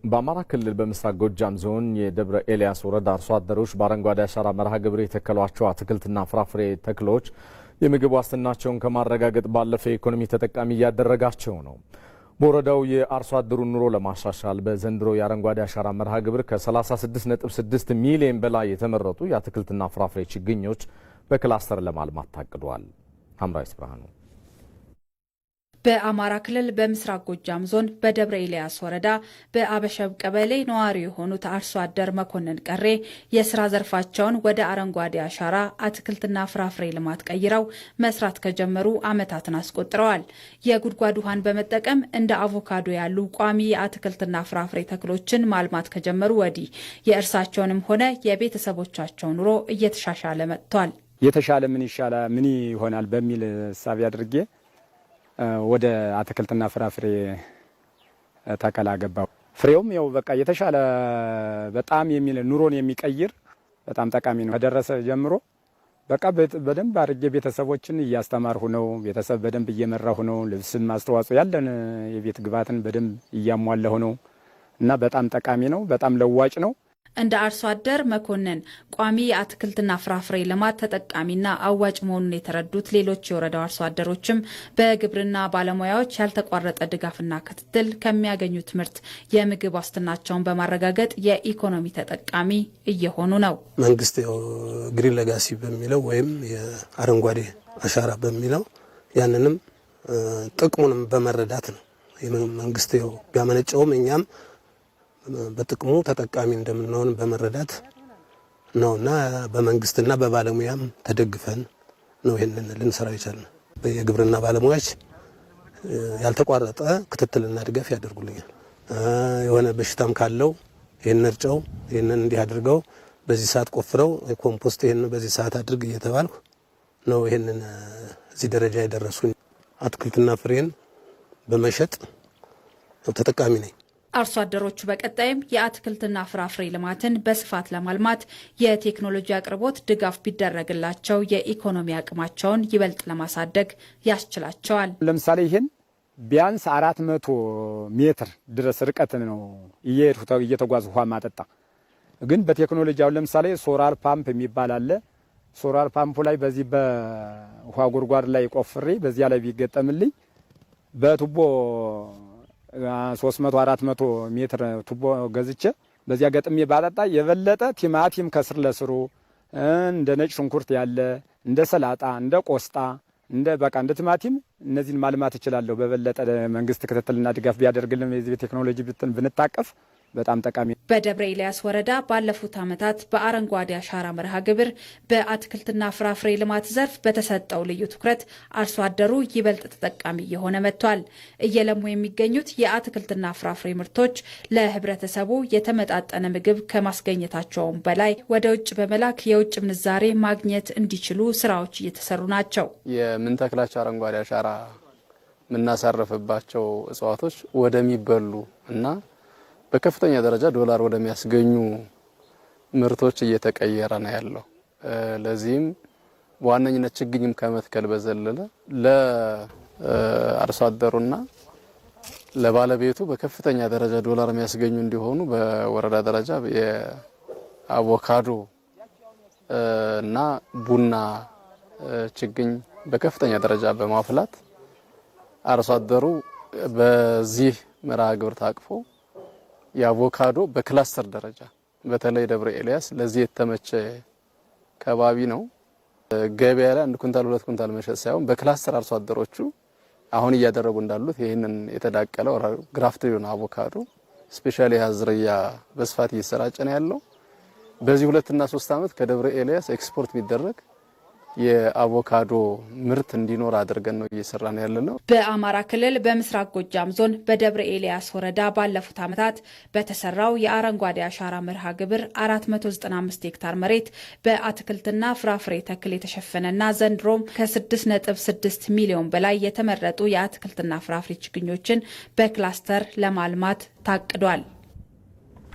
በአማራ ክልል በምስራቅ ጎጃም ዞን የደብረ ኤልያስ ወረዳ አርሶ አደሮች በአረንጓዴ አሻራ መርሃ ግብር የተከሏቸው አትክልትና ፍራፍሬ ተክሎች የምግብ ዋስትናቸውን ከማረጋገጥ ባለፈ ኢኮኖሚ ተጠቃሚ እያደረጋቸው ነው። በወረዳው የአርሶ አደሩን ኑሮ ለማሻሻል በዘንድሮ የአረንጓዴ አሻራ መርሃ ግብር ከ36.6 ሚሊዮን በላይ የተመረጡ የአትክልትና ፍራፍሬ ችግኞች በክላስተር ለማልማት ታቅዷል። ሐምራይስ ብርሃኑ በአማራ ክልል በምስራቅ ጎጃም ዞን በደብረ ኤልያስ ወረዳ በአበሸብ ቀበሌ ነዋሪ የሆኑት አርሶ አደር መኮንን ቀሬ የስራ ዘርፋቸውን ወደ አረንጓዴ አሻራ አትክልትና ፍራፍሬ ልማት ቀይረው መስራት ከጀመሩ ዓመታትን አስቆጥረዋል። የጉድጓድ ውሃን በመጠቀም እንደ አቮካዶ ያሉ ቋሚ የአትክልትና ፍራፍሬ ተክሎችን ማልማት ከጀመሩ ወዲህ የእርሳቸውንም ሆነ የቤተሰቦቻቸው ኑሮ እየተሻሻለ መጥቷል። የተሻለ ምን ይሆናል በሚል ሳቢ አድርጌ ወደ አትክልትና ፍራፍሬ ተከላ ገባው። ፍሬውም ያው በቃ የተሻለ በጣም የሚል ኑሮን የሚቀይር በጣም ጠቃሚ ነው። ከደረሰ ጀምሮ በቃ በደንብ አድርጌ ቤተሰቦችን እያስተማርሁ ነው። ቤተሰብ በደንብ እየመራሁ ነው። ልብስም አስተዋጽኦ ያለን የቤት ግብዓትን በደንብ እያሟላሁ ነው እና በጣም ጠቃሚ ነው። በጣም ለዋጭ ነው። እንደ አርሶ አደር መኮንን ቋሚ የአትክልትና ፍራፍሬ ልማት ተጠቃሚና አዋጭ መሆኑን የተረዱት ሌሎች የወረዳው አርሶ አደሮችም በግብርና ባለሙያዎች ያልተቋረጠ ድጋፍና ክትትል ከሚያገኙት ምርት የምግብ ዋስትናቸውን በማረጋገጥ የኢኮኖሚ ተጠቃሚ እየሆኑ ነው። መንግስት ግሪን ሌጋሲ በሚለው ወይም የአረንጓዴ አሻራ በሚለው ያንንም ጥቅሙንም በመረዳት ነው መንግስት ቢያመነጨውም እኛም በጥቅሙ ተጠቃሚ እንደምንሆን በመረዳት ነውና በመንግስትና በባለሙያም ተደግፈን ነው ይሄንን ልንሰራ ይቻላል። የግብርና ባለሙያዎች ያልተቋረጠ ክትትልና ድጋፍ ያደርጉልኛል። የሆነ በሽታም ካለው ይሄን እርጨው ይሄንን እንዲህ አድርገው በዚህ ሰዓት ቆፍረው ኮምፖስት ይሄን በዚህ ሰዓት አድርግ እየተባልኩ ነው ይሄንን እዚህ ደረጃ የደረሱኝ። አትክልትና ፍሬን በመሸጥ ተጠቃሚ ነኝ። አርሶ አደሮቹ በቀጣይም የአትክልትና ፍራፍሬ ልማትን በስፋት ለማልማት የቴክኖሎጂ አቅርቦት ድጋፍ ቢደረግላቸው የኢኮኖሚ አቅማቸውን ይበልጥ ለማሳደግ ያስችላቸዋል። ለምሳሌ ይሄን ቢያንስ 400 ሜትር ድረስ ርቀት ነው እየተጓዙ ውሃ ማጠጣ። ግን በቴክኖሎጂ አሁን ለምሳሌ ሶላር ፓምፕ የሚባል አለ። ሶላር ፓምፑ ላይ በዚህ በውሃ ጉድጓድ ላይ ቆፍሬ በዚያ ላይ ቢገጠምልኝ በቱቦ 300-400 ሜትር ቱቦ ገዝቼ በዚያ ገጥሜ ባጠጣ የበለጠ ቲማቲም ከስር ለስሩ እንደ ነጭ ሽንኩርት ያለ እንደ ሰላጣ እንደ ቆስጣ እንደ ቲማቲም እነዚህን ማልማት እችላለሁ። በበለጠ መንግስት ክትትልና ድጋፍ ቢያደርግልን የዚህ ቴክኖሎጂ ብንታቀፍ በጣም ጠቃሚ። በደብረ ኤልያስ ወረዳ ባለፉት ዓመታት በአረንጓዴ አሻራ መርሃ ግብር በአትክልትና ፍራፍሬ ልማት ዘርፍ በተሰጠው ልዩ ትኩረት አርሶ አደሩ ይበልጥ ተጠቃሚ እየሆነ መጥቷል። እየለሙ የሚገኙት የአትክልትና ፍራፍሬ ምርቶች ለህብረተሰቡ የተመጣጠነ ምግብ ከማስገኘታቸውም በላይ ወደ ውጭ በመላክ የውጭ ምንዛሬ ማግኘት እንዲችሉ ስራዎች እየተሰሩ ናቸው። የምንተክላቸው አረንጓዴ አሻራ የምናሳርፍባቸው እጽዋቶች ወደሚበሉ እና በከፍተኛ ደረጃ ዶላር ወደሚያስገኙ ምርቶች እየተቀየረ ነው ያለው። ለዚህም በዋነኝነት ችግኝም ከመትከል በዘለለ ለአርሶ አደሩና ለባለቤቱ በከፍተኛ ደረጃ ዶላር የሚያስገኙ እንዲሆኑ በወረዳ ደረጃ የአቮካዶ እና ቡና ችግኝ በከፍተኛ ደረጃ በማፍላት አርሶ አደሩ በዚህ መርሃ ግብር ታቅፎ የአቮካዶ በክላስተር ደረጃ በተለይ ደብረ ኤልያስ ለዚህ የተመቸ ከባቢ ነው። ገበያ ላይ 1 ኩንታል 2 ኩንታል መሸጥ ሳይሆን በክላስተር አርሶ አደሮቹ አሁን እያደረጉ እንዳሉት ይሄንን የተዳቀለው ግራፍትድ አቮካዶ ስፔሻሊ ዝርያ በስፋት እየሰራጨ ነው ያለው። በዚህ 2 እና 3 አመት ከደብረ ኤልያስ ኤክስፖርት ቢደረግ የአቮካዶ ምርት እንዲኖር አድርገን ነው እየሰራን ያለነው። በአማራ ክልል በምስራቅ ጎጃም ዞን በደብረ ኤልያስ ወረዳ ባለፉት ዓመታት በተሰራው የአረንጓዴ አሻራ መርሃ ግብር 495 ሄክታር መሬት በአትክልትና ፍራፍሬ ተክል የተሸፈነና ዘንድሮም ከ6.6 ሚሊዮን በላይ የተመረጡ የአትክልትና ፍራፍሬ ችግኞችን በክላስተር ለማልማት ታቅዷል።